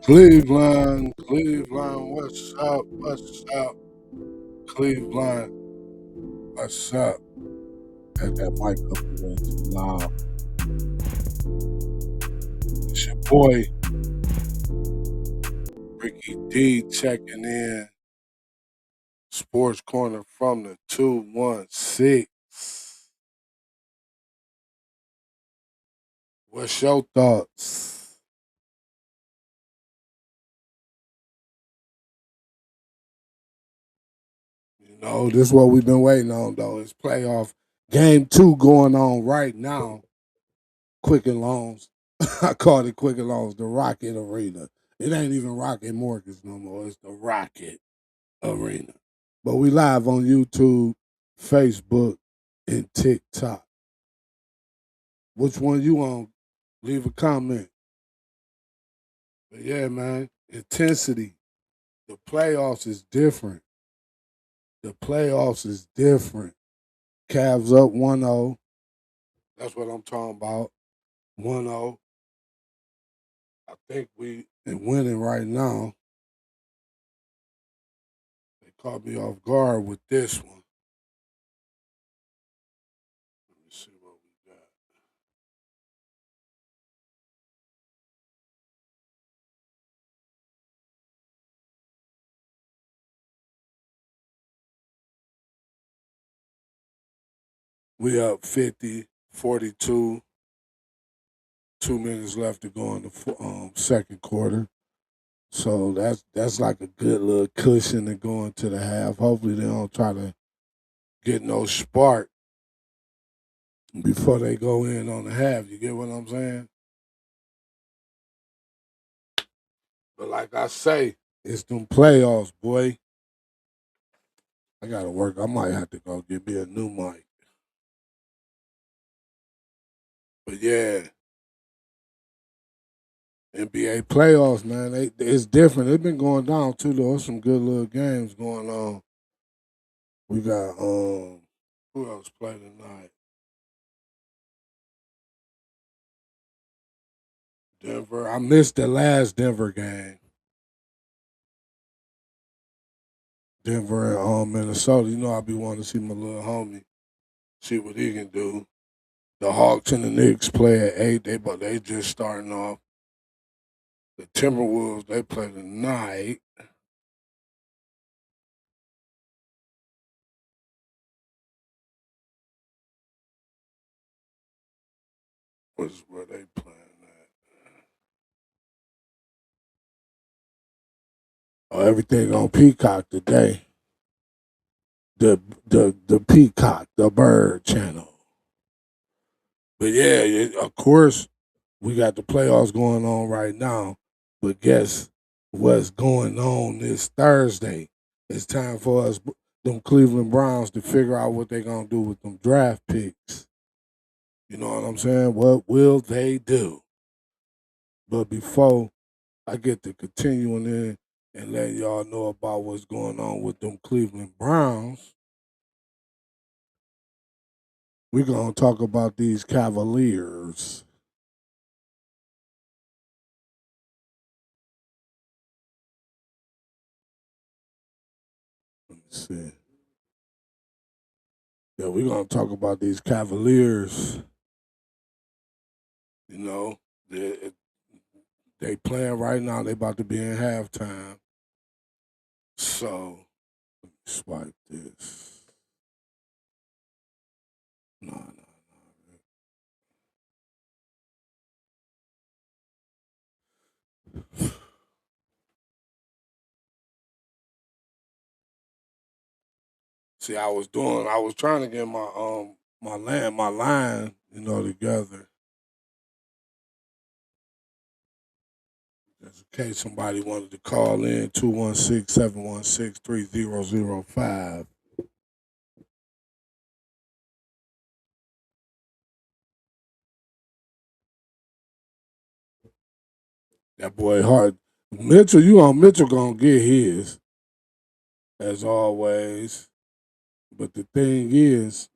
Cleveland, Cleveland, what's up? What's up? Cleveland, what's up? Had that mic up a little too loud. It's your boy, Ricky D, checking in. Sports Corner from the 216. What's your thoughts? This is what we've been waiting on, though. It's playoff game 2 going on right now. Quicken Loans. I called it Quicken Loans, the Rocket Arena. It ain't even Rocket Mortgage no more. It's the Rocket Arena. But we live on YouTube, Facebook, and TikTok. Which one you on? Leave a comment. But yeah, man, intensity. The playoffs is different. The playoffs is different. Cavs up 1-0. That's what I'm talking about. 1-0. I think we are winning right now. They caught me off guard with this one. Let me see what we got. We up 50-42. 2 minutes left to go in the second quarter. So that's like a good little cushion to go into the half. Hopefully they don't try to get no spark before they go in on the half. You get what I'm saying? But like I say, it's them playoffs, boy. I gotta work. I might have to go get me a new mic. But yeah, NBA playoffs, man. It's different. It's been going down too, though. There's some good little games going on. We got who else played tonight? Denver. I missed the last Denver game. Denver and Minnesota. You know I be wanting to see my little homie, see what he can do. The Hawks and the Knicks play at 8. They just starting off. The Timberwolves, they play tonight. What's where they playing at? Oh, everything on Peacock today. The Peacock, the Bird channel. But yeah, of course, we got the playoffs going on right now. But guess what's going on this Thursday? It's time for us, them Cleveland Browns, to figure out what they're going to do with them draft picks. You know what I'm saying? What will they do? But before I get to continuing in and letting y'all know about what's going on with them Cleveland Browns, we're going to talk about these Cavaliers. Let me see. Yeah, we're going to talk about these Cavaliers You know, they playing right now. They about to be in halftime. So swipe this. No, no. See, I was trying to get my line, together. Just in case somebody wanted to call in 216-716-3005. That boy hard. Mitchell gonna get his, as always. But the thing is,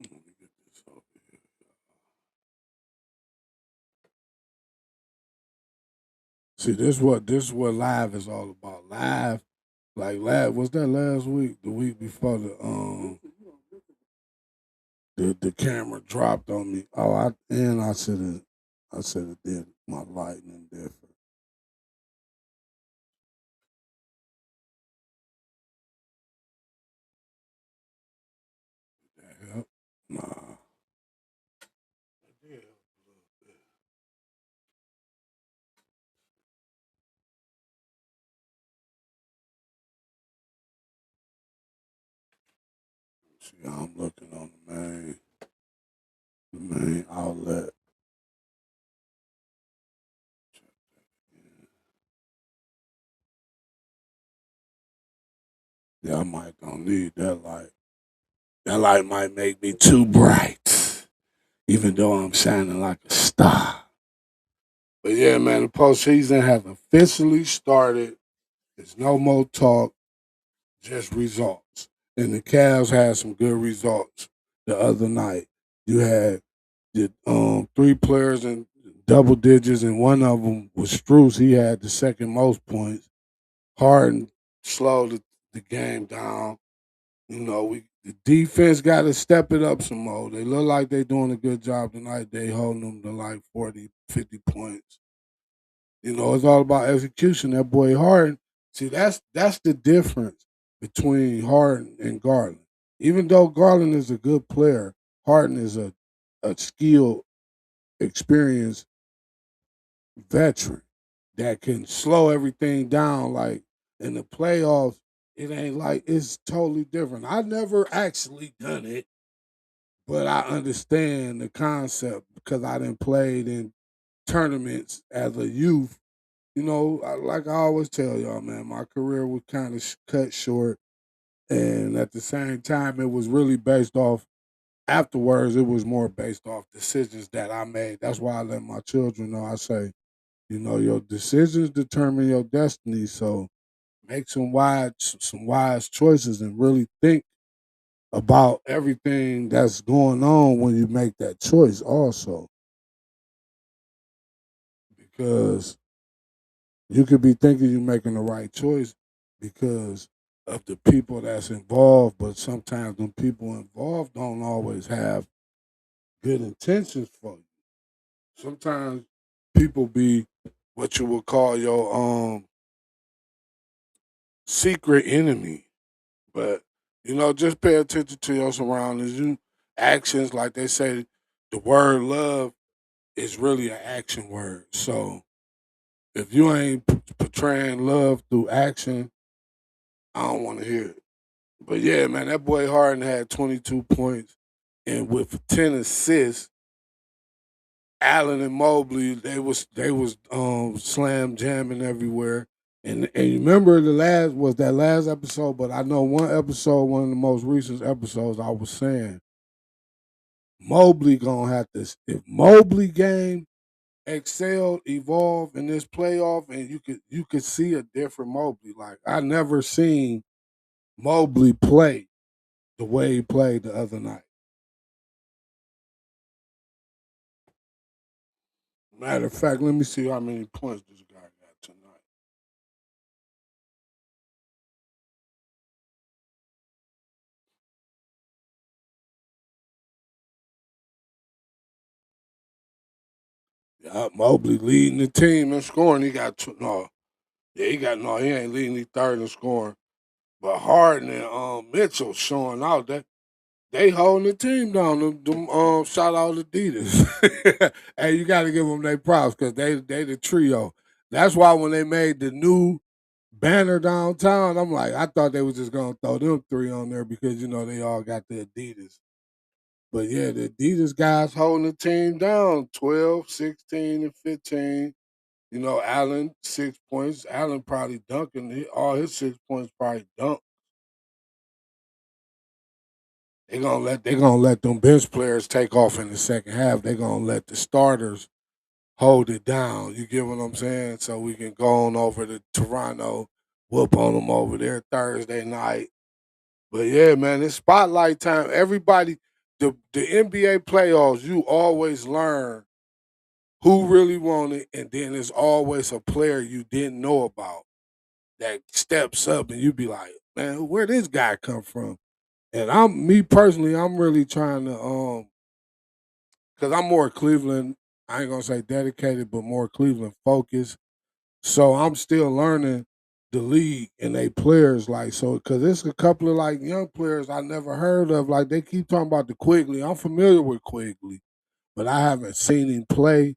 let me get this over here. See, this is what live is all about. Live, like live, was that last week? The week before the camera dropped on me. Oh, I should have did my lightning different. Yep. Nah. Yeah. See, I'm looking on the main outlet. Yeah, I might don't need that light. That light might make me too bright, even though I'm shining like a star. But yeah, man, the postseason has officially started. There's no more talk, just results. And the Cavs had some good results the other night. You had the three players in double digits, and one of them was Struce. He had the second most points. Harden slowed the game down. The defense got to step it up some more. They look like they're doing a good job tonight. They holding them to like 40, 50 points. It's all about execution. That boy Harden. See, that's the difference between Harden and Garland. Even though Garland is a good player, Harden is a skilled, experienced veteran that can slow everything down. Like in the playoffs, it ain't like it's totally different. I never actually done it, but I understand the concept because I didn't played in tournaments as a youth. Like I always tell y'all, man, my career was kind of cut short, and at the same time, it was really based off. Afterwards, it was more based off decisions that I made. That's why I let my children know. I say, your decisions determine your destiny. So make some wise choices and really think about everything that's going on when you make that choice. Also, because you could be thinking you're making the right choice because of the people that's involved, but sometimes the people involved don't always have good intentions for you. Sometimes people be what you would call your secret enemy. But just pay attention to your surroundings. You actions, like they say, the word love is really an action word. So if you ain't portraying love through action, I don't want to hear it. But yeah, man, that boy Harden had 22 points, and with 10 assists, Allen and Mobley they was slam jamming everywhere. And you remember that last episode, but I know one of the most recent episodes, I was saying Mobley gonna have to, if Mobley game excelled, evolved in this playoff, and you could see a different Mobley. Like I never seen Mobley play the way he played the other night. Matter of fact, let me see how many points this guy got tonight. Yeah, Mobley leading the team in scoring. He got no, yeah, he got no. He ain't leading. He third in scoring. But Harden and Mitchell showing out that they holding the team down. Them shout out Adidas. Hey, you got to give them their props because they the trio. That's why when they made the new banner downtown, I'm like, I thought they was just gonna throw them three on there because they all got the Adidas. But yeah, the Adidas guys holding the team down 12, 16, and 15. Allen 6 points. Allen probably dunking. All his 6 points probably dunk. They gonna let them bench players take off in the second half. They gonna let the starters hold it down. You get what I'm saying? So we can go on over to Toronto, whoop on them over there Thursday night. But yeah, man, it's spotlight time. Everybody, the NBA playoffs, you always learn who really won it, and then there's always a player you didn't know about that steps up, and you be like, man, where this guy come from? And me personally, I'm really trying to because I'm more Cleveland. I ain't gonna say dedicated, but more Cleveland focused. So I'm still learning the league and they players like so because there's a couple of like young players I never heard of. Like they keep talking about the Quigley. I'm familiar with Quigley, but I haven't seen him play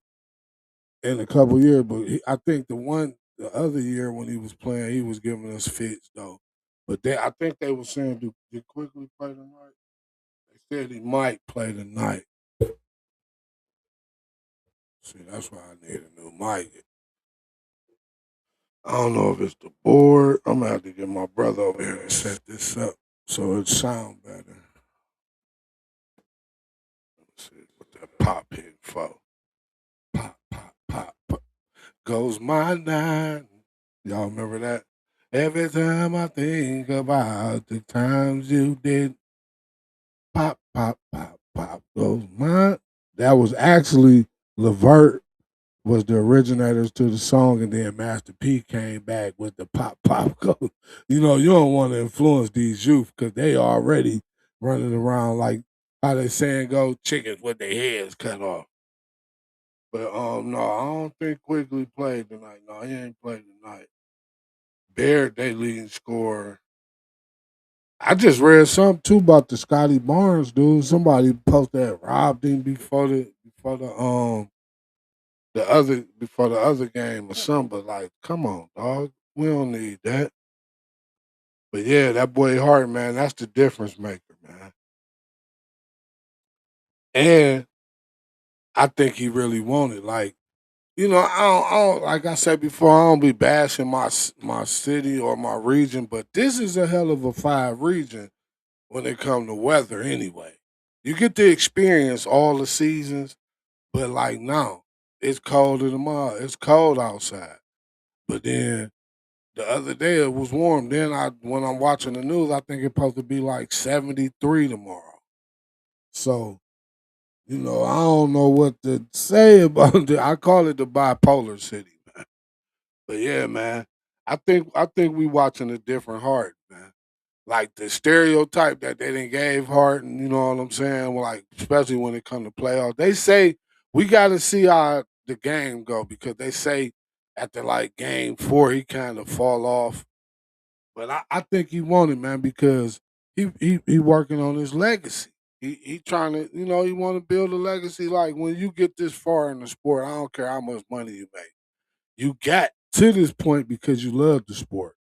in a couple years. But I think the other year when he was playing, he was giving us fits though. But I think they were saying, did Quigley play tonight? They said he might play tonight. See, that's why I need a new mic. I don't know if it's the board. I'm gonna have to get my brother over here and set this up so it sound better. Let's see what that pop hit for. Pop, pop, pop, pop. Goes my nine. Y'all remember that? Every time I think about the times you did pop, pop, pop, pop goes my. That was actually Levert was the originators to the song, and then Master P came back with the pop pop go. You don't want to influence these youth because they already running around like how they saying go chickens with their heads cut off. But no, I don't think Quigley played tonight. No, he ain't played tonight. Bear they leading scorer. I just read something too about the Scotty Barnes dude. Somebody posted that robbed him before the other game or something, but like, come on, dog. We don't need that. But yeah, that boy Hart, man, that's the difference maker, man. And I think he really wanted. Like, I don't like I said before, I don't be bashing my city or my region, but this is a hell of a five region when it come to weather anyway. You get to experience all the seasons, but like now, it's cold in the mud. It's cold outside. But then the other day it was warm. Then when I'm watching the news, I think it's supposed to be like 73 tomorrow. So, I don't know what to say about it. I call it the bipolar city, man. But yeah, man. I think we watching a different heart, man. Like the stereotype that they didn't gave Hart, and you know what I'm saying? Well, like, especially when it comes to playoffs. They say we gotta see how the game go because they say after like game four he kind of fall off. But I think he won it, man, because he working on his legacy. He trying to, he want to build a legacy. Like when you get this far in the sport, I don't care how much money you make. You got to this point because you love the sport.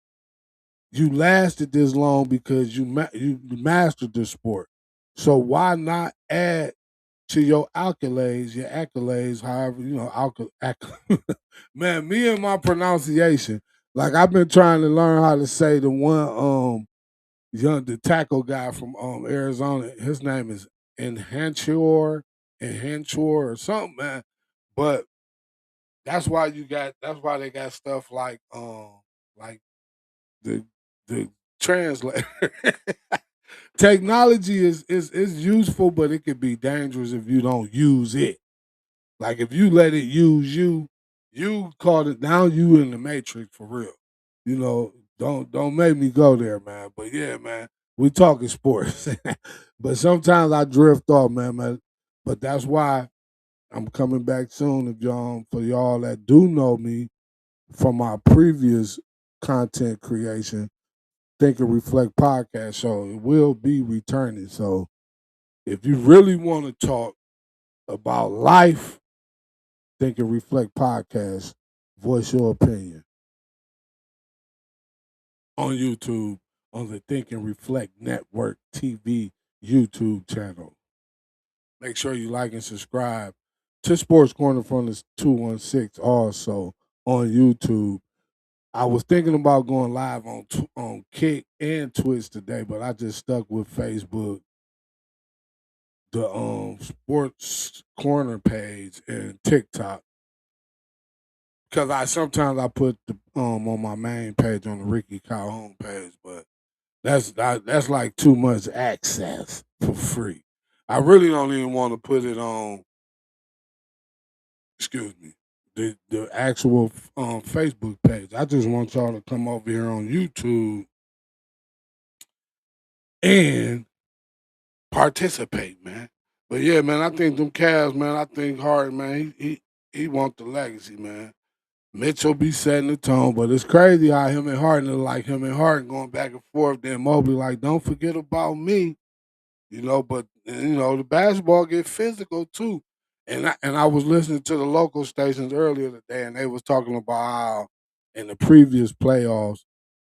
You lasted this long because you mastered the sport. So why not add to your accolades, however, man, me and my pronunciation, like I've been trying to learn how to say the one the tackle guy from Arizona, his name is Enhanchor or something, man. But that's why they got stuff like the the translator. Technology is useful, but it can be dangerous if you don't use it. Like if you let it use you, you caught it now. You in the matrix for real. Don't make me go there, man. But yeah, man, we talking sports. But sometimes I drift off, man. But that's why. I'm coming back soon. If y'all, for y'all that do know me from my previous content creation, Think and Reflect podcast show, it will be returning. So if you really want to talk about life, Think and Reflect podcast, voice your opinion on YouTube on the Think and Reflect Network TV YouTube channel. Make sure you like and subscribe to Sports Corner from the 216 also on YouTube. I was thinking about going live on Kick and Twitch today, but I just stuck with Facebook, the Sports Corner page, and TikTok because I sometimes I put the on my main page on the Ricky Calhoun page, but that's like too much access for free. I really don't even want to put it on. Excuse me. The actual Facebook page. I just want y'all to come over here on YouTube and participate, man. But yeah, man, I think them Cavs, man. I think Hart, man. He want the legacy, man. Mitchell be setting the tone, but it's crazy how him and Harden are like him and Harden going back and forth. Then Mobley like, don't forget about me. But the basketball get physical too. And I was listening to the local stations earlier today, and they was talking about how in the previous playoffs,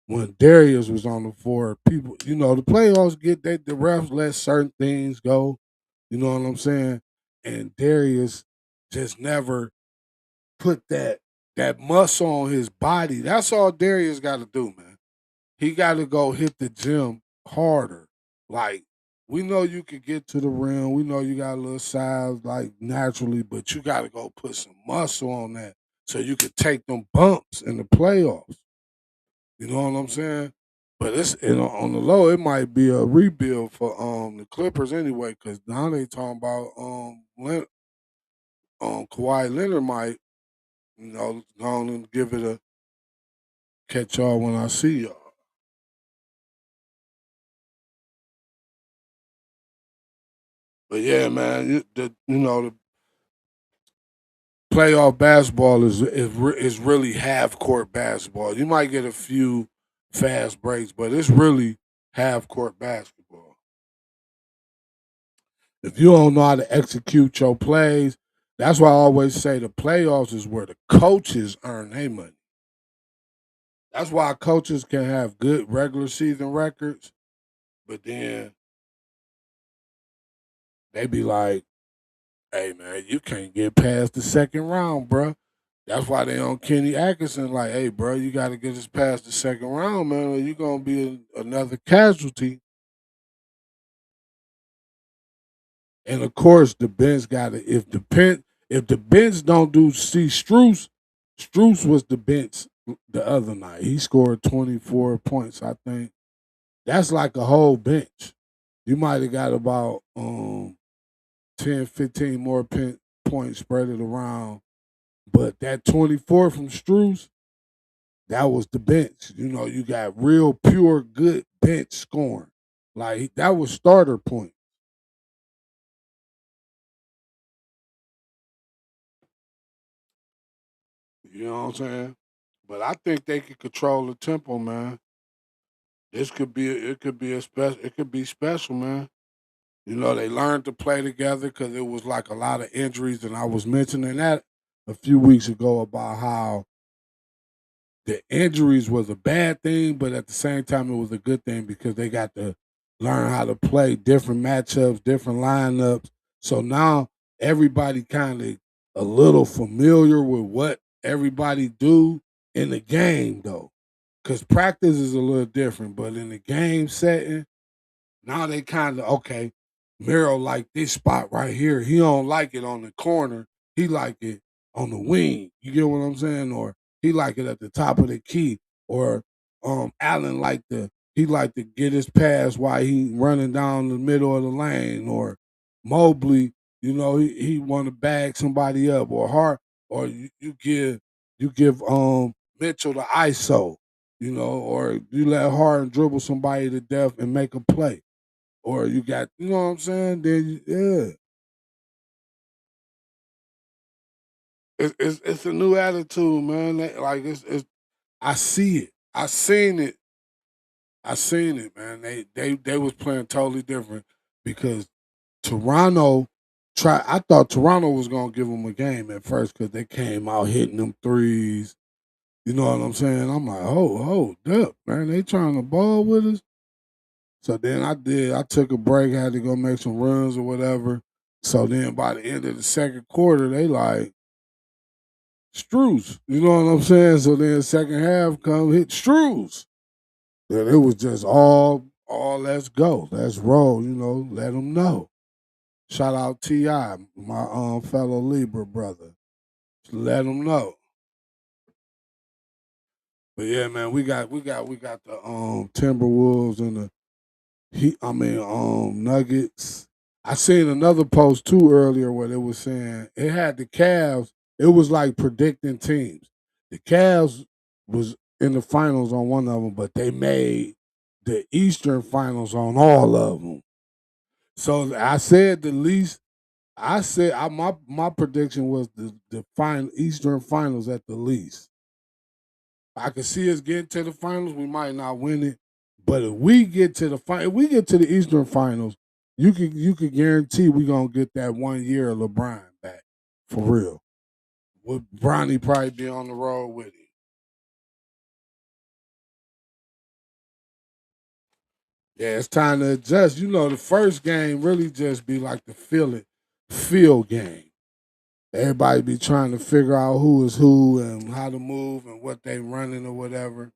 when Darius was on the floor, people, the playoffs the refs let certain things go. You know what I'm saying? And Darius just never put that muscle on his body. That's all Darius got to do, man. He got to go hit the gym harder. Like, we know you can get to the rim. We know you got a little size, like, naturally, but you got to go put some muscle on that so you can take them bumps in the playoffs. You know what I'm saying? But it's on the low, it might be a rebuild for the Clippers anyway, because now they talking about Kawhi Leonard might go on and give it a catch y'all when I see y'all. But yeah, man, the playoff basketball is really half court basketball. You might get a few fast breaks, but it's really half court basketball. If you don't know how to execute your plays, that's why I always say the playoffs is where the coaches earn their money. That's why coaches can have good regular season records, but then they be like, hey man, you can't get past the second round, bro. That's why they on Kenny Atkinson. Like, hey, bro, you got to get us past the second round, man, or you gonna be another casualty. And of course, the bench got to. If the bench don't do, see, Struce was the bench the other night. He scored 24 points, I think. That's like a whole bench. You might have got about 10, 15 more points spread it around. But that 24 from Struce, that was the bench. You got real pure good bench scoring. Like that was starter point. You know what I'm saying? But I think they could control the tempo, man. It could be special, man. They learned to play together because it was like a lot of injuries, and I was mentioning that a few weeks ago about how the injuries was a bad thing, but at the same time, it was a good thing because they got to learn how to play different matchups, different lineups. So now everybody kind of a little familiar with what everybody do in the game, though, because practice is a little different. But in the game setting, now they kind of okay. Miro like this spot right here. He don't like it on the corner. He like it on the wing. You get what I'm saying? Or he like it at the top of the key. Or Allen he like to get his pass while he running down the middle of the lane. Or Mobley, he want to bag somebody up. Or Hart, or you give Mitchell the ISO. Or you let Harden dribble somebody to death and make a play or you got, you know what I'm saying? Then yeah, it's a new attitude, man. Like it's I see it. I seen it. I seen it, man. They was playing totally different because Toronto I thought Toronto was gonna give them a game at first because they came out hitting them threes. You know what I'm saying? I'm like, hold up, man. They trying to ball with us. So then I did. I took a break, had to go make some runs or whatever. So then by the end of the second quarter, they like Strews. You know what I'm saying? So then second half come hit Strews. Then it was just all let's go, let's roll. You know, let them know. Shout out Ti, my fellow Libra brother. Let them know. But yeah, man, we got the Timberwolves and the Nuggets. I seen another post too earlier where they was saying it had the Cavs. It was like predicting teams. The Cavs was in the finals on one of them, but they made the Eastern finals on all of them. So I said the least. My prediction was the final Eastern finals at the least. I could see us getting to the finals. We might not win it, but if we get to if we get to the Eastern finals, you could guarantee we gonna get that 1 year of LeBron back for real. Would Bronny probably be on the road with him? Yeah, it's time to adjust. You know, the first game really just be like the feel game. Everybody be trying to figure out who is who and how to move and what they running or whatever.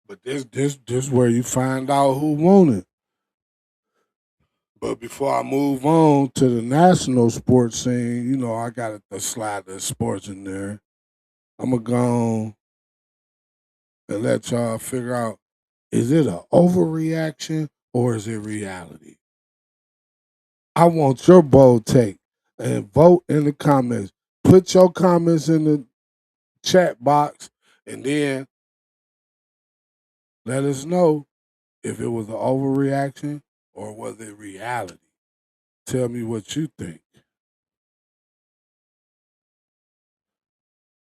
But this where you find out who won it. But before I move on to the national sports scene, you know, I got to slide the sports in there. I'm going to go on and let y'all figure out, is it an overreaction or is it reality? I want your bold take and vote in the comments. Put your comments in the chat box and then let us know if it was an overreaction or was it reality. Tell me what you think.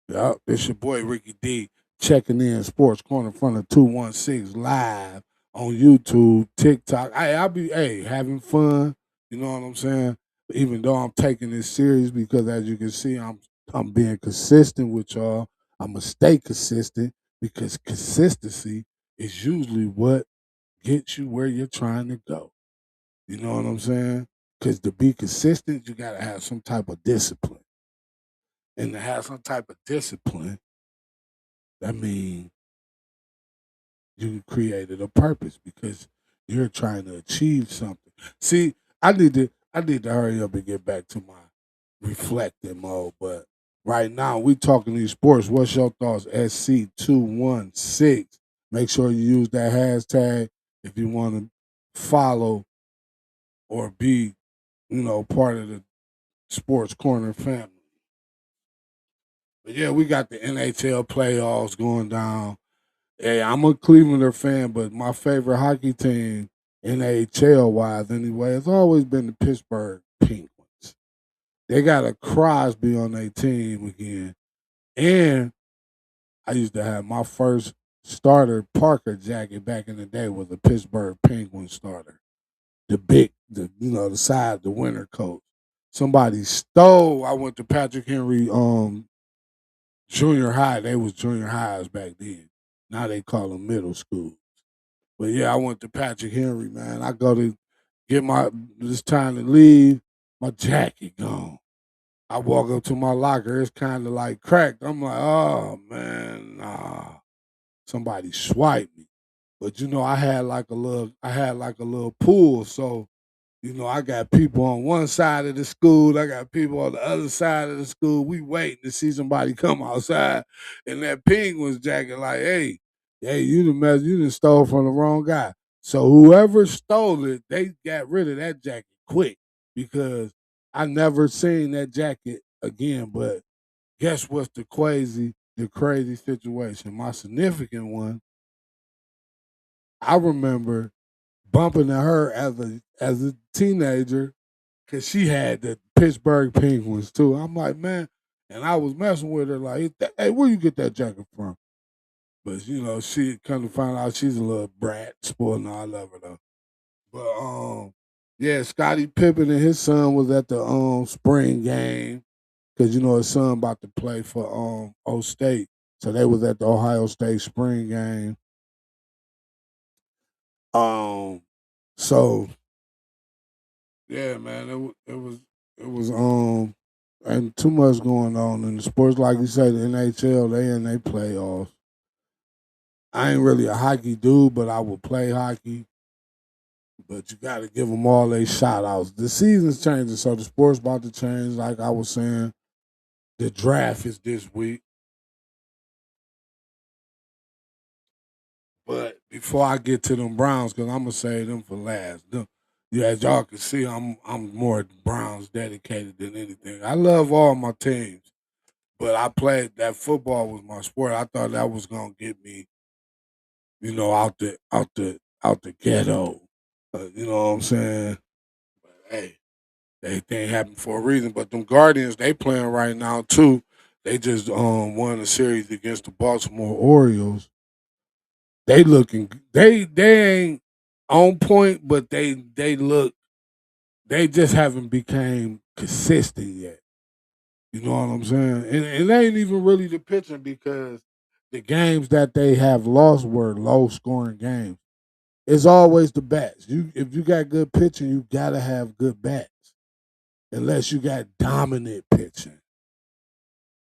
Yup, it's your boy Ricky D checking in Sports Corner in front of 216 live on YouTube, TikTok. I'll be having fun. You know what I'm saying? Even though I'm taking this serious because as you can see, I'm being consistent with y'all. I'm gonna stay consistent because consistency is usually what gets you where you're trying to go. You know what I'm saying? Because to be consistent, you gotta have some type of discipline. And to have some type of discipline, that means you created a purpose because you're trying to achieve something. See, I need to hurry up and get back to my reflecting mode. But right now we talking these sports. What's your thoughts? SC216. Make sure you use that hashtag if you want to follow or be, part of the sports corner family. But yeah, we got the NHL playoffs going down. Hey, I'm a Clevelander fan, but my favorite hockey team, NHL wise anyway, has always been the Pittsburgh Penguins. They got a Crosby on their team again. And I used to have my first starter Parker jacket back in the day was a Pittsburgh Penguin starter. The side, the winter coat. Somebody stole. I went to Patrick Henry junior high. They was junior highs back then. Now they call them middle school. But yeah, I went to Patrick Henry, man. I go to get it's time to leave, my jacket gone. I walk up to my locker, it's kind of like cracked. I'm like, oh man, nah. Somebody swiped me. But I had like a little pool, so I got people on one side of the school. I got people on the other side of the school. We waiting to see somebody come outside. And that Penguins jacket, like, hey, you done stole from the wrong guy. So whoever stole it, they got rid of that jacket quick because I never seen that jacket again. But guess what's the crazy situation? My significant one, I remember bumping to her as a teenager because she had the Pittsburgh Penguins too. I'm like, man, and I was messing with her like, hey, where you get that jacket from? But you know, she come to find out she's a little brat, spoiled. No, I love her though. But yeah, Scottie Pippen and his son was at the spring game because you know his son about to play for O State, so they was at the Ohio State spring game. Um, so yeah, man, it was and too much going on in the sports. Like you say, the NHL, they in they playoffs. I ain't really a hockey dude, but I will play hockey. But you got to give them all their shout outs. The season's changing, so the sport's about to change. Like I was saying, the draft is this week. But before I get to them Browns, because I'm gonna save them for last. Yeah, as y'all can see, I'm more Browns dedicated than anything. I love all my teams, but I played that football was my sport. I thought that was gonna get me, you know, out the ghetto. You know what I'm saying? But hey, everything happened for a reason. But them Guardians, they playing right now too. They just won a series against the Baltimore Orioles. They ain't on point, but they look they just haven't became consistent yet. You know what I'm saying? And it ain't even really the pitching because the games that they have lost were low scoring games. It's always the bats. You if you got good pitching, you gotta have good bats. Unless you got dominant pitching.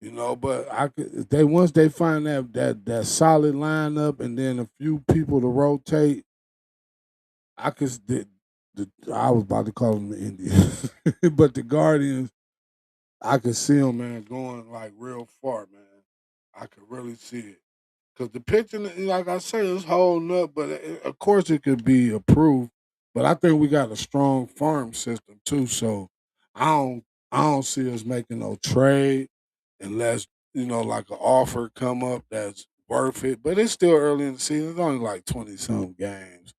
You know, but I could if they once they find that solid lineup and then a few people to rotate, I could I was about to call them the Indians, but the Guardians, I could see them man going like real far, man. I could really see it because the pitching, like I say, is holding up. But of course, it could be improved. But I think we got a strong farm system too. So I don't I don't see us making no trade unless you know like an offer come up that's worth it. But it's still early in the season. It's only like 20 some games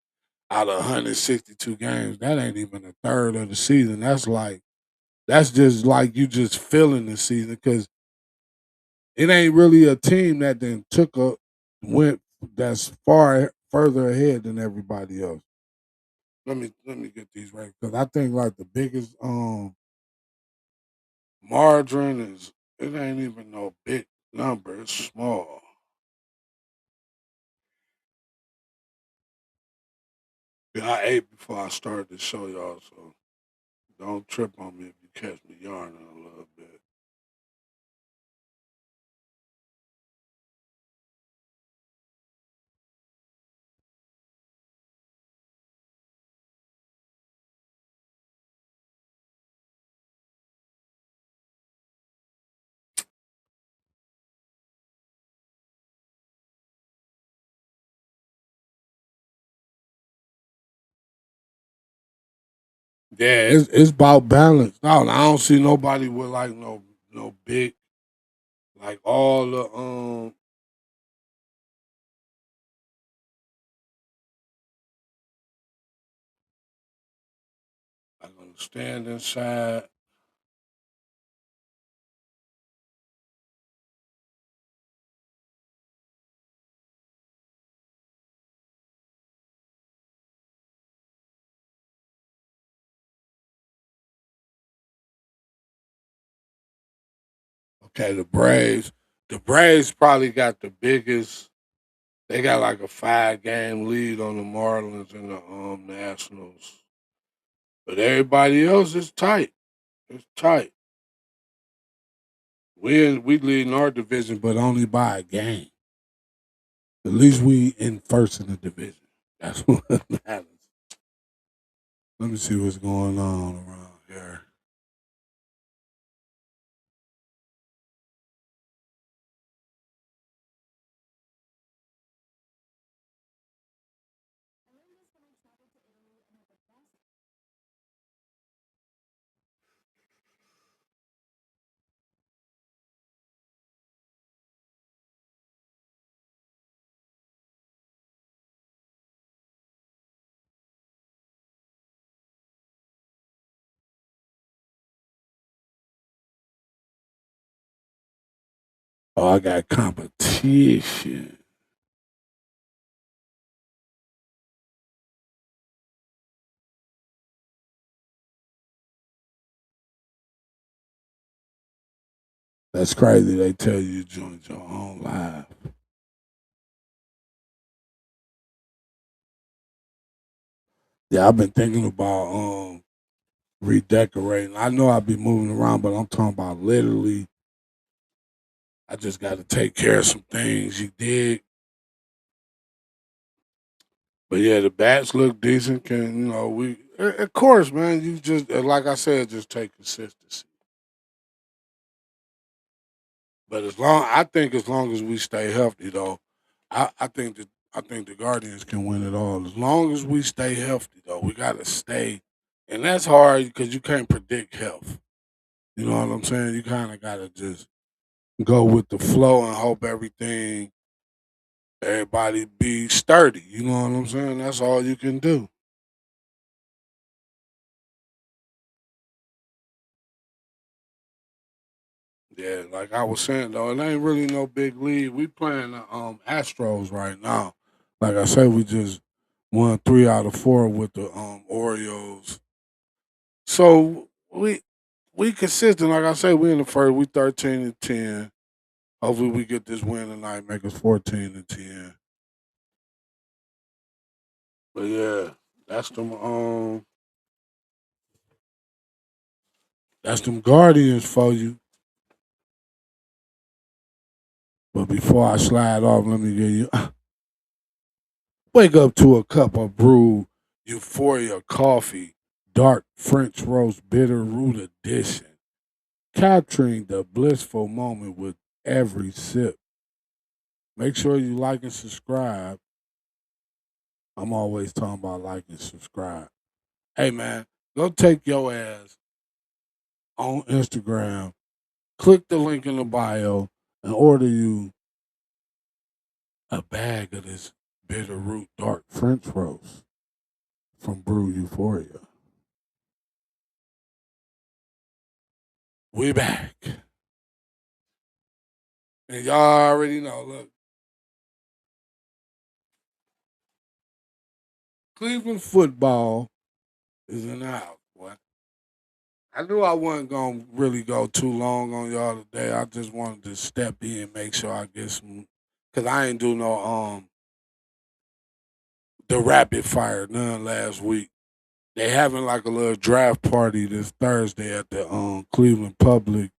out of 162 games. That ain't even a third of the season. That's just like you just feeling the season because it ain't really a team that then went that's far further ahead than everybody else. Let me get these right because I think like the biggest margin is it ain't even no big number. It's small. Yeah, I ate before I started to show y'all, so don't trip on me if you catch me yarning a little bit. Yeah, it's about balance. No, I don't see nobody with like no big like all the like on the stand inside. Okay, the Braves. The Braves probably got the biggest. They got like a 5 game lead on the Marlins and the Nationals. But everybody else is tight. It's tight. We lead in our division, but only by a game. At least we in first in the division. That's what matters. Let me see what's going on around here. Oh, I got competition. That's crazy. They tell you to join your own live. Yeah, I've been thinking about redecorating. I know I'll be moving around, but I'm talking about literally. I just got to take care of some things. You dig? But yeah, the bats look decent. Of course, man. You just like I said, just take consistency. But as long as we stay healthy, though, I think the Guardians can win it all. As long as we stay healthy, though, we got to stay, and that's hard because you can't predict health. You know what I'm saying? You kind of got to just go with the flow and hope everybody be sturdy. You know what I'm saying? That's all you can do. Yeah, like I was saying though, it ain't really no big league. We playing the Astros right now. Like I said, we just won 3 out of 4 with the Orioles. So we consistent. Like I said, we in the first. We 13-10. Hopefully, we get this win tonight. Make us 14-10. But yeah, that's them. That's them Guardians for you. But before I slide off, let me give you wake up to a cup of Brewed Euphoria Coffee, dark French roast bitter root edition, capturing the blissful moment with every sip. Make sure you like and subscribe. I'm always talking about like and subscribe. Hey man, go take your ass on Instagram, click the link in the bio, and order you a bag of this bitter root dark French roast from Brew Euphoria. We back. And y'all already know, look, Cleveland football is in the house, boy. I knew I wasn't gonna really go too long on y'all today. I just wanted to step in and make sure I get some, cause I ain't do no the rapid fire none last week. They having like a little draft party this Thursday at the Cleveland Public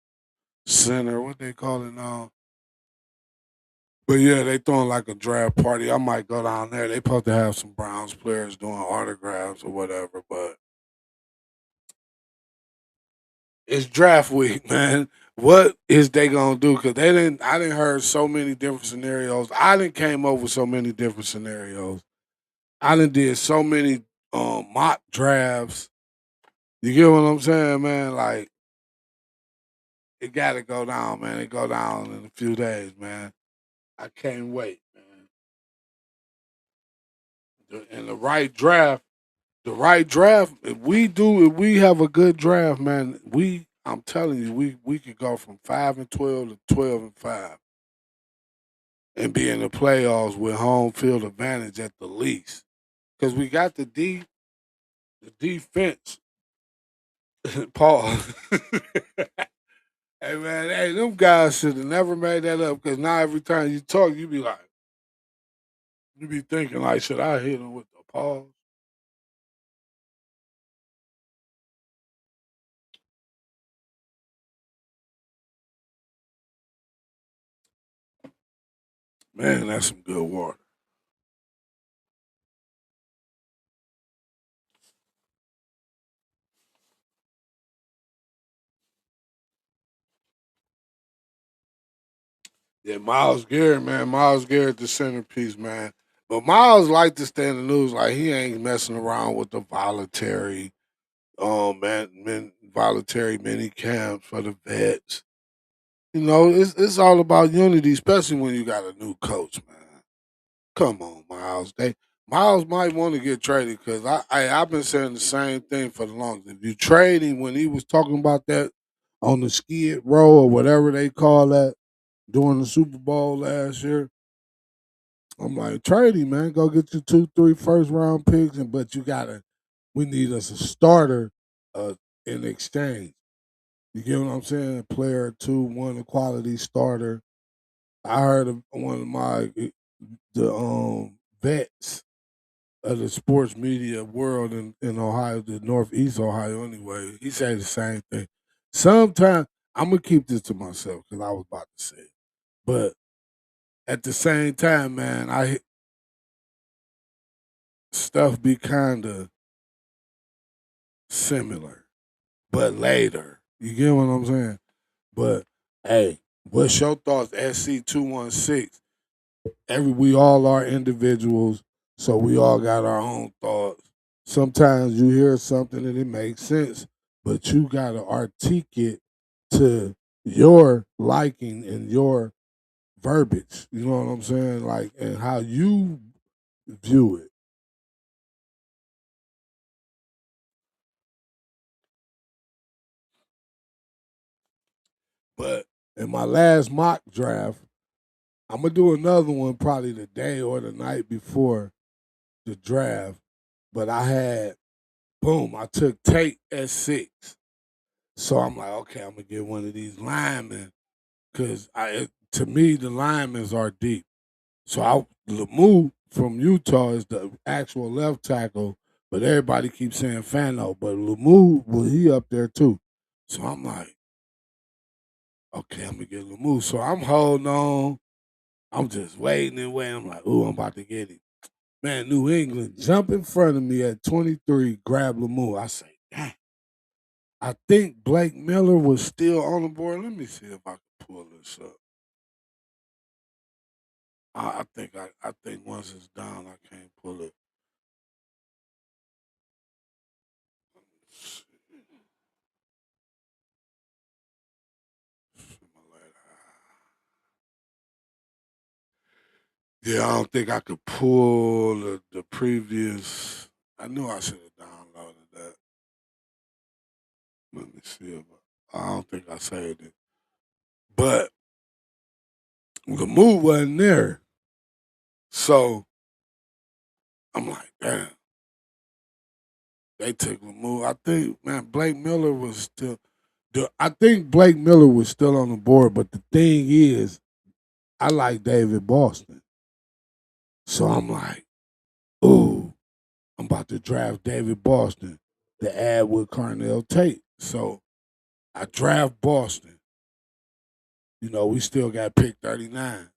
Center. What they call it now? But yeah, they throwing like a draft party. I might go down there. They supposed to have some Browns players doing autographs or whatever, but it's draft week, man. What is they gonna do? Cause they didn't. I didn't heard so many different scenarios. I didn't came up with so many different scenarios. I done did so many mock drafts. You get what I'm saying, man? Like it got to go down, man. It go down in a few days, man. I can't wait, man. And the right draft. If we have a good draft, man, I'm telling you, we could go from 5-12 to 12-5 and be in the playoffs with home field advantage at the least. Because we got the defense. Paul. Hey man, hey, them guys should have never made that up. Because now every time you talk, you be thinking like, should I hit him with the pause? Man, that's some good water. Yeah, Miles Garrett, man. Miles Garrett, the centerpiece, man. But Miles like to stay in the news like he ain't messing around with the voluntary mini camps for the vets. You know, it's all about unity, especially when you got a new coach, man. Come on, Miles. Miles might want to get traded because I've been saying the same thing for the longest. If you trade him when he was talking about that on the skid row or whatever they call that, during the Super Bowl last year. I'm like, trade him, man. Go get you 2, 3 first round picks, and but you gotta. We need us a starter in exchange. You get what I'm saying? Player two, one, a quality starter. I heard of one of my the vets of the sports media world in Ohio, the Northeast Ohio anyway. He said the same thing. Sometimes I'm gonna keep this to myself because I was about to say it, but at the same time, man, I stuff be kind of similar, but later. You get what I'm saying? But hey, what's your thoughts? SC216. We all are individuals, so we all got our own thoughts. Sometimes you hear something and it makes sense, but you gotta articulate it to your liking and your verbiage. You know what I'm saying? Like and how you view it. But in my last mock draft, I'm gonna do another one probably the day or the night before the draft. But I had boom, I took Tate at 6. So I'm like, okay, I'm gonna get one of these linemen because to me the linemen are deep. So Lemieux from Utah is the actual left tackle, but everybody keeps saying Fano, but Lemieux, well, he up there too. So I'm like, okay, I'm gonna get Lemieux. So I'm holding on. I'm just waiting and waiting. I'm like, ooh, I'm about to get him. Man, New England jump in front of me at 23, grab Lemieux. I say, dang. I think Blake Miller was still on the board. Let me see if I can pull this up. I think once it's down, I can't pull it. Yeah, I don't think I could pull the previous. I knew I should have downloaded that. Let me see if I don't think I saved it. But the move wasn't there. So I'm like, damn, they took the move. I think, man, Blake Miller was still. I think Blake Miller was still on the board, but the thing is, I like David Boston. So I'm like, ooh, I'm about to draft David Boston to add with Carnell Tate. So I draft Boston. You know, we still got pick 39.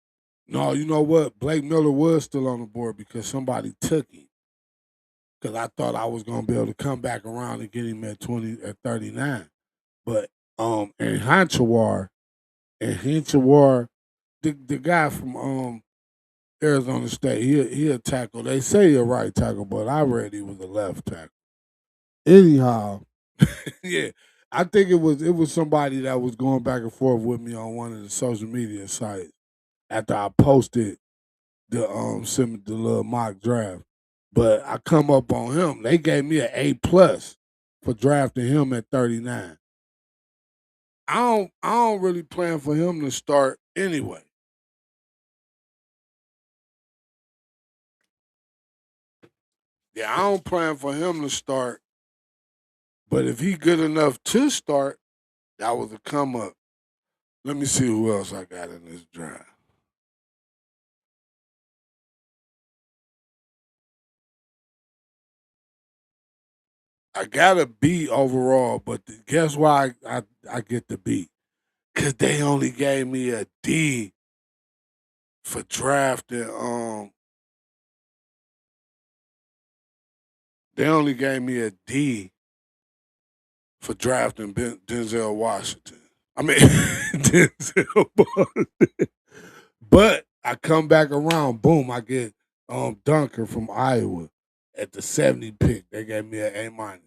No, you know what? Blake Miller was still on the board because somebody took him. Because I thought I was gonna be able to come back around and get him at 39. But and Hinchawar, the guy from Arizona State, he a tackle. They say he a right tackle, but I read he was a left tackle. Anyhow, yeah, I think it was somebody that was going back and forth with me on one of the social media sites after I posted the little mock draft. But I come up on him. They gave me an A+ for drafting him at 39. I don't really plan for him to start anyway. Yeah, I don't plan for him to start. But if he good enough to start, that was a come up. Let me see who else I got in this draft. I got a B overall, but guess why I get the B? Because they only gave me a D for drafting. They only gave me a D for drafting Denzel Washington. I mean, Denzel Washington. But I come back around, boom, I get Dunker from Iowa at the 70 pick. They gave me an A-.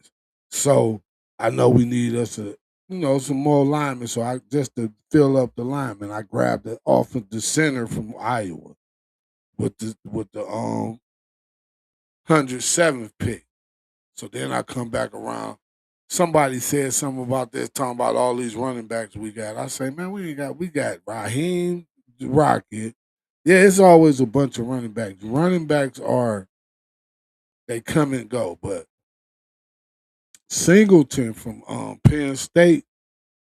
So I know we need us some more linemen. So I just to fill up the linemen, I grabbed it off of the center from Iowa with the 107th pick. So then I come back around. Somebody said something about this, talking about all these running backs we got. I say, man, we got Raheem. Rocket. Yeah, it's always a bunch of running backs. Running backs are they come and go, but Singleton from Penn State,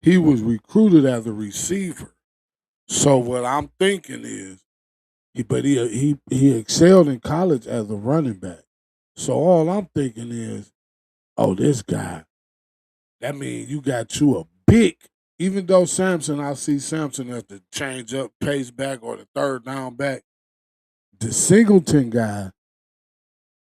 he was recruited as a receiver. So what I'm thinking is he excelled in college as a running back. So all I'm thinking is, oh, this guy. That means you got you a big. Even though Samson, I see Samson as the change up pace back or the third down back. The Singleton guy,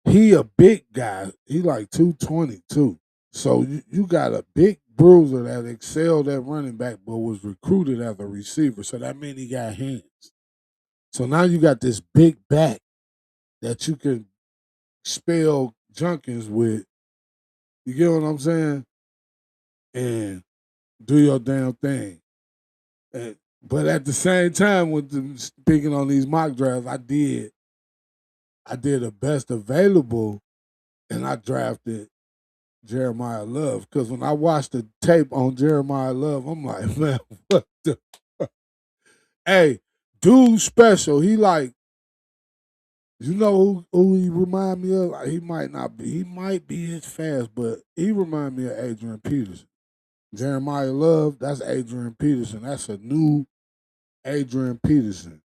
he a big guy. He like 222. So you got a big bruiser that excelled at running back, but was recruited as a receiver. So that means he got hands. So now you got this big back that you can spell Junkins with. You get what I'm saying? And do your damn thing. But at the same time, speaking on these mock drafts, I did the best available, and I drafted Jeremiah Love because when I watched the tape on Jeremiah Love, I'm like, man, what the? Hey, dude, special. He like, you know who he remind me of? Like, he might not be. He might be as fast, but he remind me of Adrian Peterson. Jeremiah Love, that's Adrian Peterson. That's a new Adrian Peterson.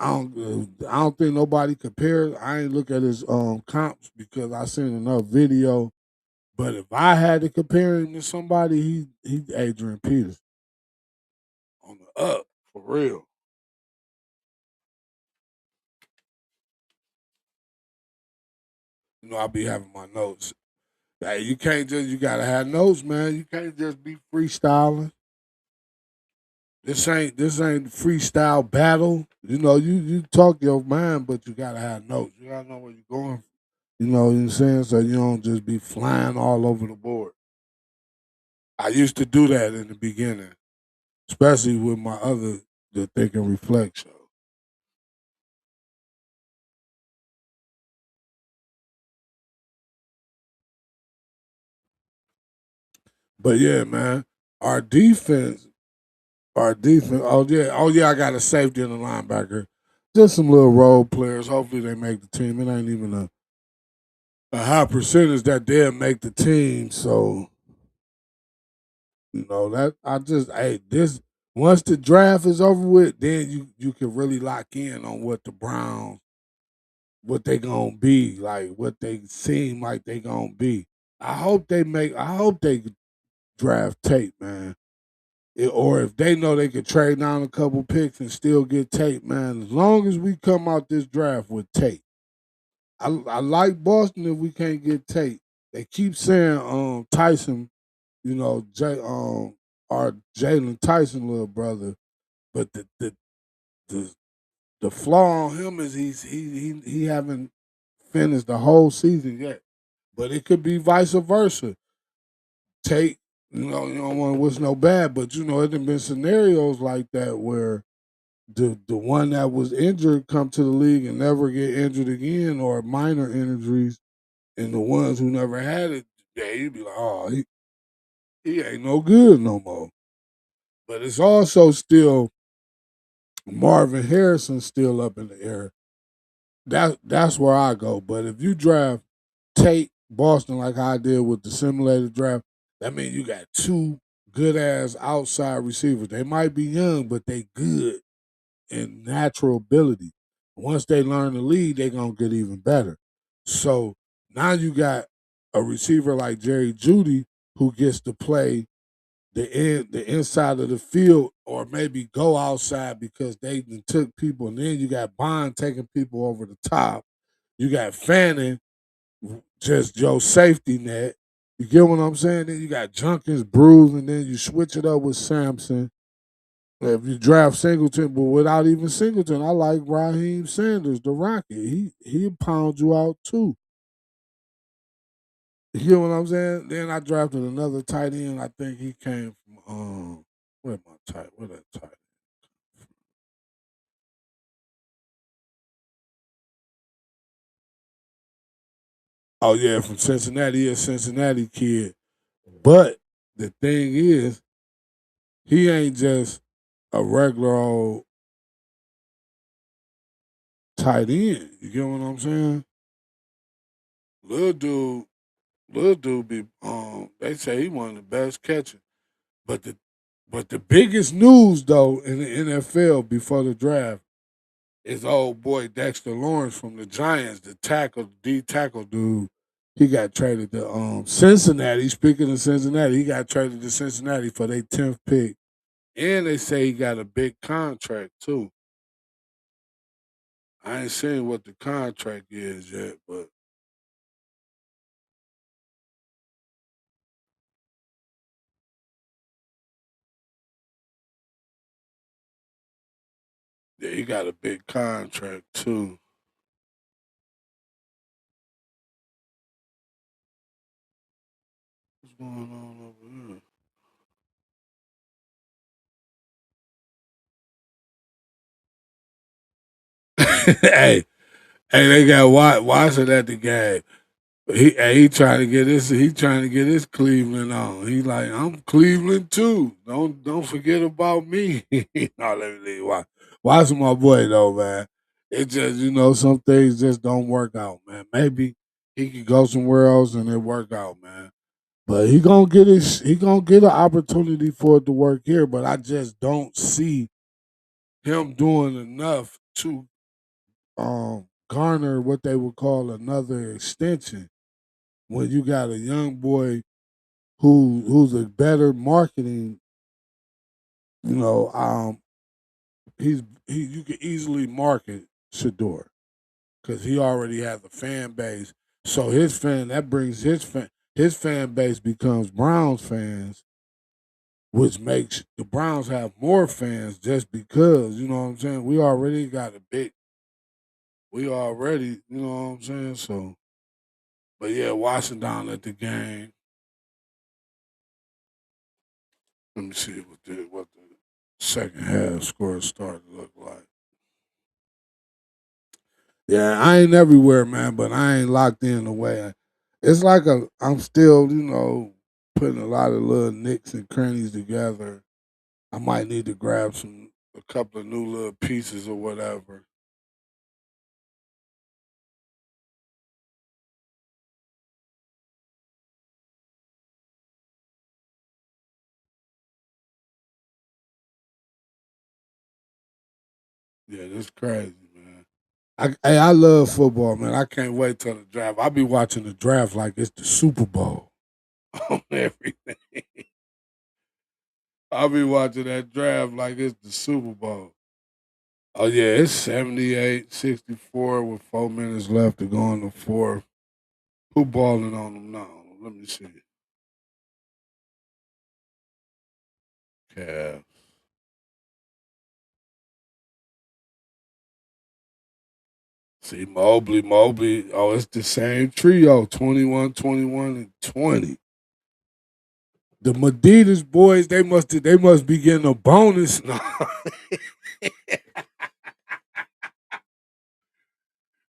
I don't think nobody compares. I ain't look at his comps because I seen enough video. But if I had to compare him to somebody, he's Adrian Peterson on the up for real. You know, I be having my notes. Hey, you gotta have notes, man. You can't just be freestyling. This ain't freestyle battle. You know, you talk your mind, but you gotta have notes. You gotta know where you're going. You know what I'm saying? So you don't just be flying all over the board. I used to do that in the beginning, especially with my other the Think and Reflect show. But yeah, man, our defense, our defense. Oh yeah, I got a safety and a linebacker. Just some little role players. Hopefully they make the team. It ain't even a high percentage that they'll make the team. So that I just this once the draft is over with, then you can really lock in on what the Browns what they gonna be like, what they seem like they gonna be. I hope they draft Tate, man. Or if they know they could trade down a couple picks and still get Tate, man. As long as we come out this draft with Tate, I like Boston if we can't get Tate. They keep saying Tyson, our Jalen Tyson little brother, but the the flaw on him is he haven't finished the whole season yet. But it could be vice versa. Tate, you don't want to wish no bad, but it have been scenarios like that where the one that was injured come to the league and never get injured again, or minor injuries, and the ones who never had it, yeah, you'd be like, oh, he ain't no good no more. But it's also still Marvin Harrison still up in the air. That's where I go. But if you draft Tate Boston like I did with the simulated draft, that means you got two good ass outside receivers. They might be young, but they good in natural ability. Once they learn to lead, they gonna get even better. So now you got a receiver like Jerry Judy who gets to play the inside of the field or maybe go outside because they took people, and then you got Bond taking people over the top. You got Fanning, just Joe safety net. You get what I'm saying? Then you got Junkins, Brews, and then you switch it up with Sampson. If you draft Singleton, but without even Singleton, I like Raheem Sanders, the Rocket. He'll pound you out too. You get what I'm saying? Then I drafted another tight end. I think he came from where that tight? Oh yeah, from Cincinnati. He a Cincinnati kid. But the thing is, he ain't just a regular old. tight end. You get what I'm saying? Little dude, little dude be they say he one of the best catchers. But the biggest news though in the NFL before the draft is old boy Dexter Lawrence from the Giants, the tackle, D tackle dude. He got traded to Cincinnati. Speaking of Cincinnati, he got traded to Cincinnati for their 10th pick. And they say he got a big contract too. I ain't seen what the contract is yet, but yeah, he got a big contract too. What's going on over here? hey, they got Watson at the game. He trying to get his Cleveland on. He like, I'm Cleveland too. Don't forget about me. No, let me leave. Watch my boy though, man. It just some things just don't work out, man. Maybe he could go somewhere else and it work out, man. But he gonna get an opportunity for it to work here. But I just don't see him doing enough to garner what they would call another extension when you got a young boy who's a better marketing, you know, you can easily market Shador because he already has a fan base. So his fan base becomes Browns fans, which makes the Browns have more fans just because, you know what I'm saying? We already, you know what I'm saying? So, but yeah, watching down at the game, let me see what the second half score started to look like. Yeah, I ain't everywhere, man, but I ain't locked in the way. It's like I'm still, putting a lot of little nicks and crannies together. I might need to grab a couple of new little pieces or whatever. Yeah, that's crazy, man. I love football, man. I can't wait till the draft. I'll be watching the draft like it's the Super Bowl on everything. I'll be watching that draft like it's the Super Bowl. Oh yeah, it's 78-64 with 4 minutes left to go in the fourth. Who balling on them now? Let me see. Cavs. See Mobley. Oh, it's the same trio. 21, 21, and 20. The Medidas boys, they must be getting a bonus. No.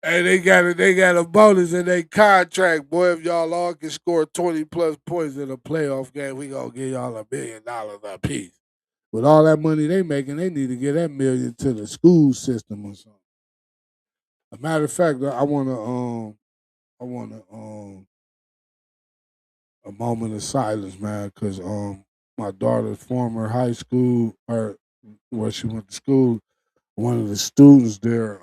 Hey, they got a bonus in their contract, boy. If y'all all can score 20 plus points in a playoff game, we gonna give y'all $1 million a piece. With all that money they making, they need to get that million to the school system or something. A matter of fact, I wanna a moment of silence, man, because my daughter's former high school or where she went to school, one of the students there,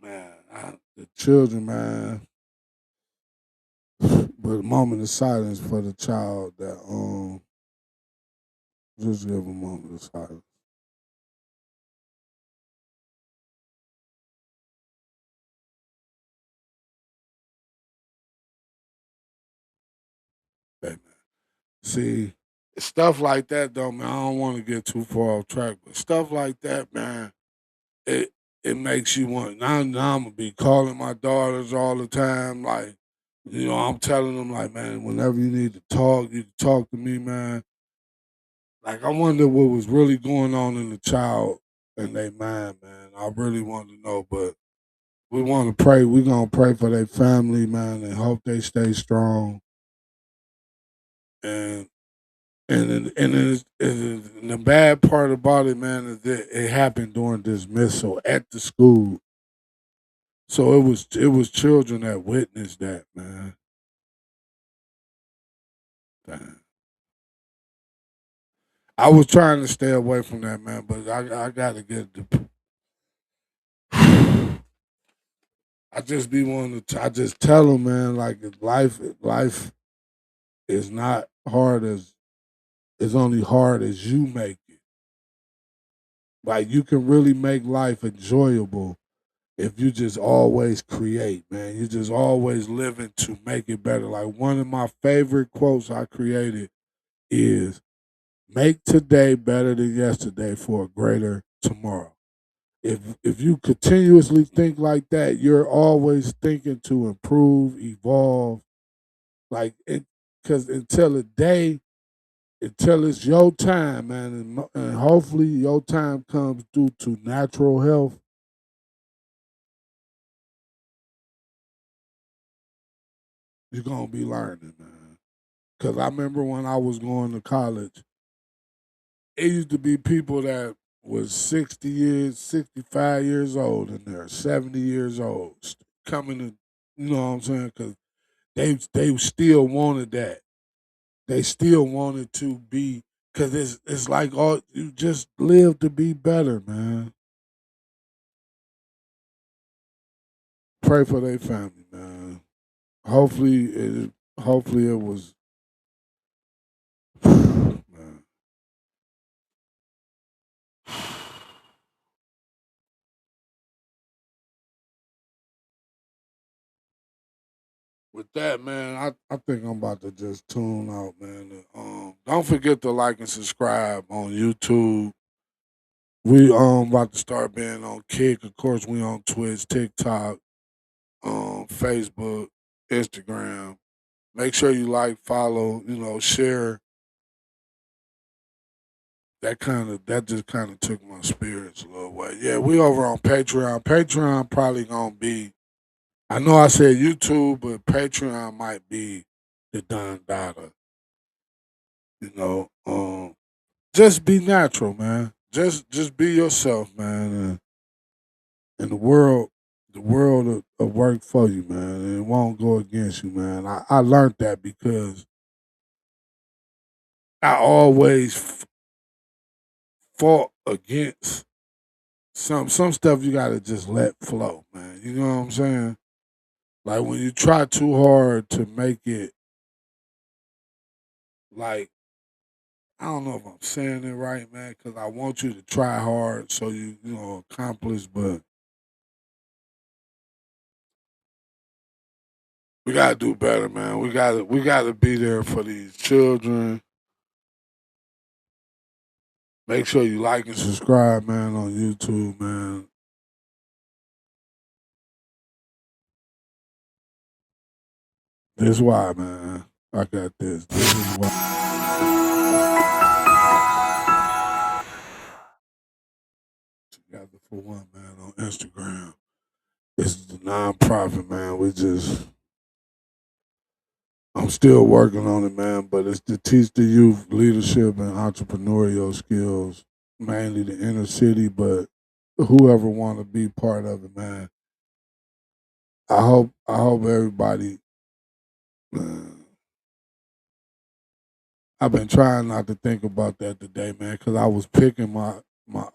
man, the children, man. But a moment of silence for the child that just give a moment of silence. Hey, man. See, stuff like that though, man. I don't want to get too far off track, but stuff like that, man, it it makes you want. Now I'm gonna be calling my daughters all the time, like, I'm telling them like, man, whenever you need to talk, you can talk to me, man. Like, I wonder what was really going on in the child and their mind, man. I really want to know, but we want to pray. We're gonna pray for their family, man, and hope they stay strong. And And the bad part about it, man, is that it happened during dismissal at the school. So it was children that witnessed that, man. Damn. I was trying to stay away from that, man, but I gotta get the. I just be wanting to. I just tell them, man, like life is not hard as it's only hard as you make it. Like you can really make life enjoyable if you just always create, man. You just always living to make it better. Like one of my favorite quotes I created is make today better than yesterday for a greater tomorrow. If you continuously think like that, you're always thinking to improve, evolve, like it, because until it's your time, man, and hopefully your time comes due to natural health. You're gonna be learning, man. Because I remember when I was going to college, it used to be people that was 60 years, 65 years old, and they're 70 years old coming to, you know what I'm saying? Because they still wanted that. They still wanted to be, because it's like all you just live to be better, man. Pray for their family, man. Hopefully hopefully it was man. With that, man, I think I'm about to just tune out, man. Don't forget to like and subscribe on YouTube. We about to start being on Kick. Of course, we on Twitch, TikTok, Facebook, Instagram. Make sure you like, follow, share. That just kind of took my spirits a little way. Yeah, we over on Patreon. Patreon probably gonna be. I know I said YouTube, but Patreon might be the Don Dada. You know, just be natural, man. Just be yourself, man, and the world will work for you, man, and it won't go against you, man. I learned that because I always fought against some stuff. You gotta just let flow, man. You know what I'm saying? Like when you try too hard to make it, like I don't know if I'm saying it right, man, because I want you to try hard so you accomplish, but we gotta do better, man. We gotta be there for these children. Make sure you like and subscribe, man, on YouTube, man. This is why, man. I got this. This is why. Together for one, man, on Instagram. This is the nonprofit, man. I'm still working on it, man, but it's to teach the youth leadership and entrepreneurial skills, mainly the inner city, but whoever want to be part of it, man. I hope everybody. Man, I've been trying not to think about that today, man, because I was picking my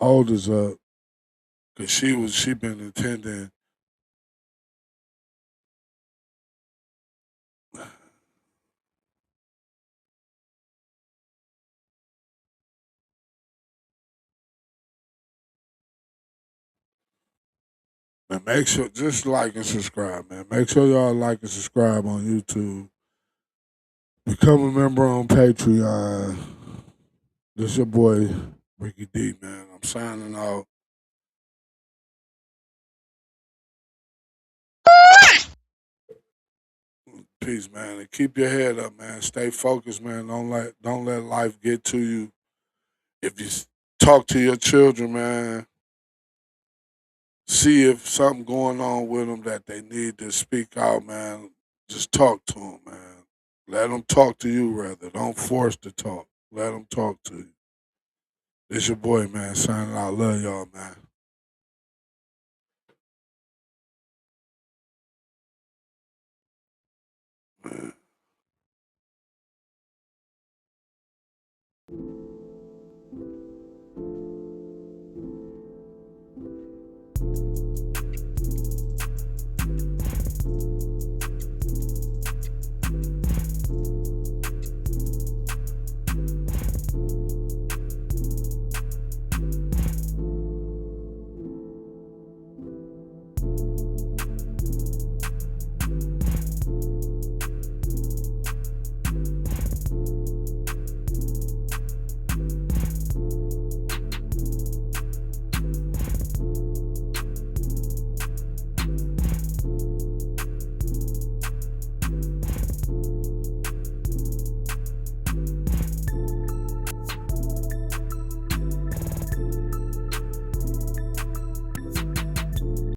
oldest up because she been attending. And make sure just like and subscribe, man. Make sure y'all like and subscribe on YouTube. Become a member on Patreon. This your boy Ricky D, man. I'm signing out. Peace, man. And keep your head up, man. Stay focused, man. Don't let life get to you. If you talk to your children, man, see if something going on with them that they need to speak out, man. Just talk to them, man. Let them talk to you, rather. Don't force the talk. Let them talk to you. It's your boy, man. Signing out. Love y'all, man. Man.